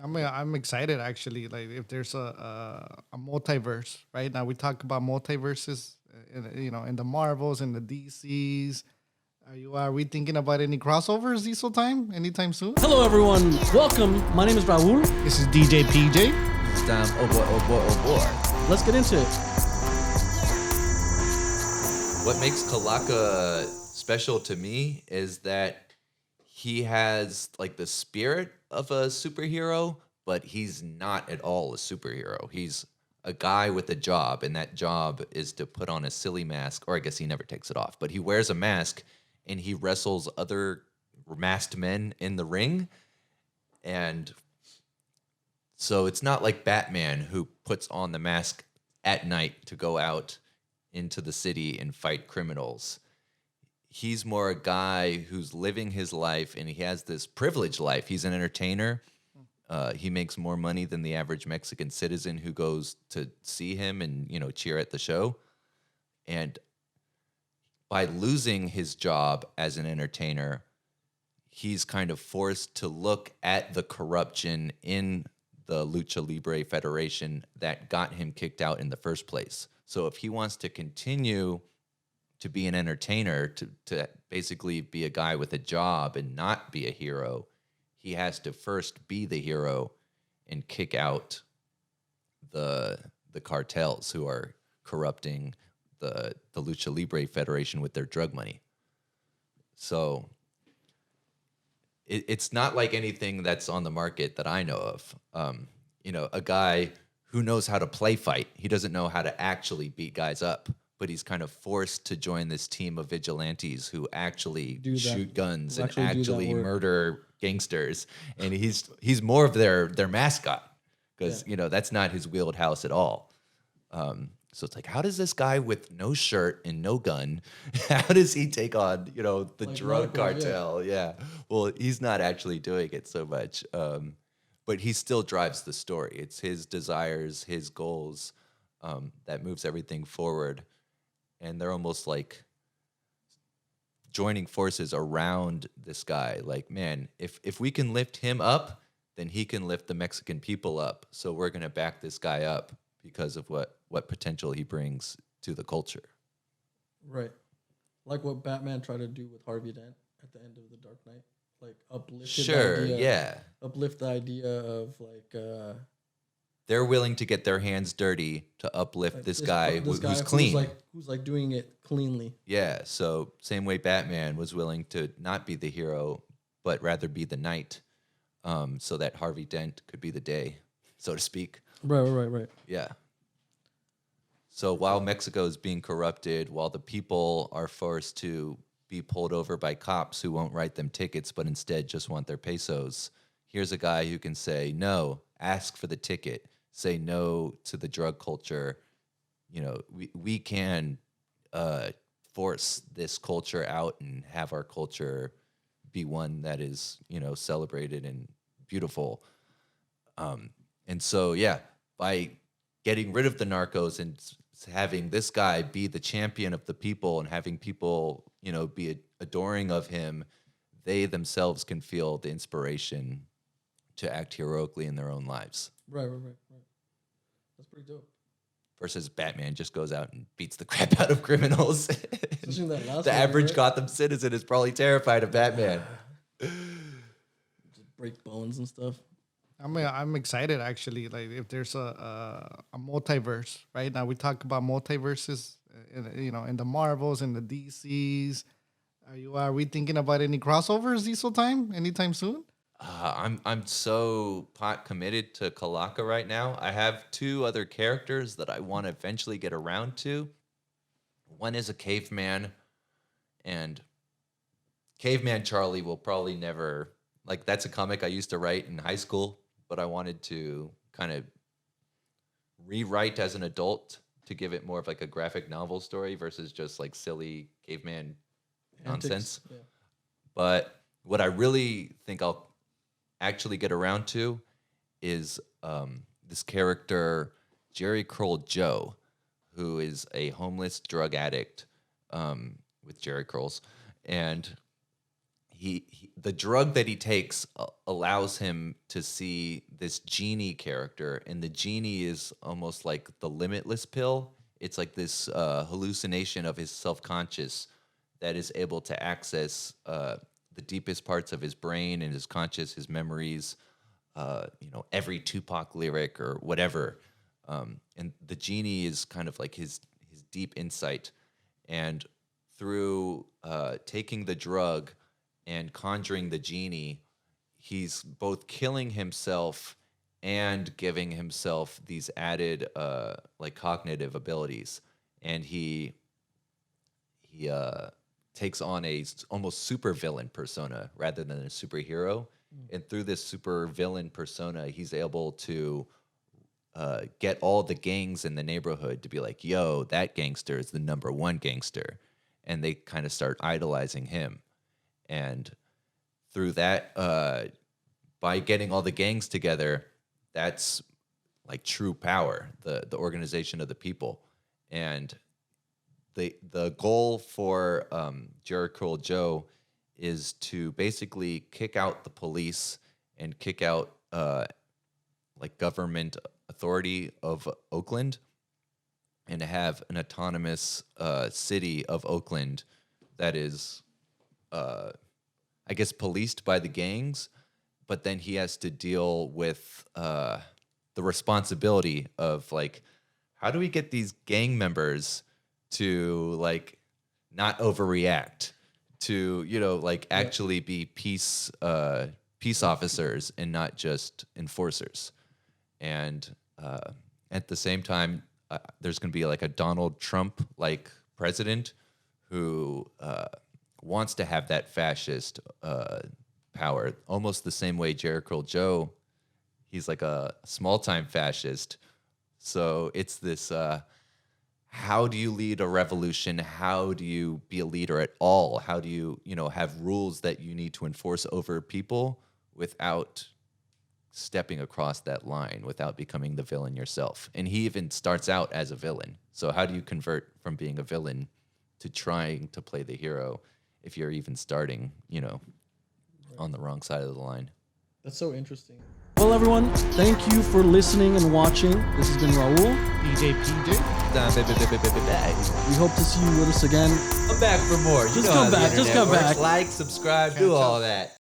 I'm excited actually. Like if there's a multiverse, right now we talk about multiverses, in the Marvels and the DCs. Are we thinking about any crossovers, Diesel time, anytime soon? Hello, everyone. Welcome. My name is Raul. This is DJ PJ. It's time. Oh boy, oh boy, oh boy. Let's get into it. What makes KALACA special to me is that he has like the spirit of a superhero, but he's not at all a superhero. He's a guy with a job, and that job is to put on a silly mask, or I guess he never takes it off, but he wears a mask and he wrestles other masked men in the ring. And so it's not like Batman who puts on the mask at night to go out into the city and fight criminals. He's more a guy who's living his life, and he has this privileged life. He's an entertainer. He makes more money than the average Mexican citizen who goes to see him and, cheer at the show. And by losing his job as an entertainer, he's kind of forced to look at the corruption in the Lucha Libre Federation that got him kicked out in the first place. So if he wants to continue to be an entertainer, to basically be a guy with a job and not be a hero, he has to first be the hero and kick out the cartels who are corrupting the Lucha Libre Federation with their drug money. So it's not like anything that's on the market that I know of. A guy who knows how to play fight. He doesn't know how to actually beat guys up, but he's kind of forced to join this team of vigilantes who actually shoot guns and actually murder gangsters. And he's more of their mascot because, that's not his wheelhouse at all. So it's like, how does this guy with no shirt and no gun, how does he take on, the drug cartel? Yeah. Well, he's not actually doing it so much. But he still drives the story. It's his desires, his goals that moves everything forward. And they're almost like joining forces around this guy. Like, man, if we can lift him up, then he can lift the Mexican people up. So we're going to back this guy up because of what potential he brings to the culture. Right. Like what Batman tried to do with Harvey Dent at the end of The Dark Knight. Like uplift the idea of like they're willing to get their hands dirty to uplift like this guy who's clean. Who's doing it cleanly. Yeah, so same way Batman was willing to not be the hero, but rather be the knight, so that Harvey Dent could be the day, so to speak. Right. Yeah. So while Mexico is being corrupted, while the people are forced to be pulled over by cops who won't write them tickets, but instead just want their pesos, here's a guy who can say no, ask for the ticket, say no to the drug culture. We can force this culture out and have our culture be one that is, celebrated and beautiful. And so, by getting rid of the narcos and having this guy be the champion of the people and having people, be adoring of him, they themselves can feel the inspiration to act heroically in their own lives. Right. That's pretty dope. Versus Batman just goes out and beats the crap out of criminals. The average Gotham citizen is probably terrified of Batman. Just break bones and stuff. I'm excited actually. Like if there's a multiverse, right now we talk about multiverses, in the Marvels and the DCs. Are we thinking about any crossovers, Diesel time, anytime soon? I'm so pot committed to KALACA right now. I have two other characters that I want to eventually get around to. One is a caveman, and Caveman Charlie will probably never, that's a comic I used to write in high school, but I wanted to kind of rewrite as an adult to give it more of like a graphic novel story versus just like silly caveman nonsense. Yeah. But what I really think I'll actually get around to is this character, Jerry Curl Joe, who is a homeless drug addict with Jerry Curls. And the drug that he takes allows him to see this genie character, and the genie is almost like the limitless pill. It's like this hallucination of his self-conscious that is able to access the deepest parts of his brain and his conscious, his memories, every Tupac lyric or whatever. And the genie is kind of like his deep insight. And through taking the drug and conjuring the genie, he's both killing himself and giving himself these added like cognitive abilities. And he takes on a almost super villain persona rather than a superhero. And through this super villain persona, he's able to get all the gangs in the neighborhood to be like, yo, that gangster is the number one gangster. And they kind of start idolizing him. And through that, by getting all the gangs together, that's like true power, the organization of the people. And the goal for Jericho Joe is to basically kick out the police and kick out like government authority of Oakland, and to have an autonomous city of Oakland that is, I guess, policed by the gangs, but then he has to deal with the responsibility of like, how do we get these gang members to like not overreact, to like actually be peace officers and not just enforcers. And at the same time, there's going to be like a Donald Trump like president who wants to have that fascist power, almost the same way Jericho Joe, he's like a small time fascist. So it's this, how do you lead a revolution? How do you be a leader at all? How do you, have rules that you need to enforce over people without stepping across that line, without becoming the villain yourself? And he even starts out as a villain. So how do you convert from being a villain to trying to play the hero if you're even starting, on the wrong side of the line? That's so interesting. Well, everyone, thank you for listening and watching. This has been Raul. PJ. We hope to see you with us again. Come back for more. Just come back. Like, subscribe, do all that.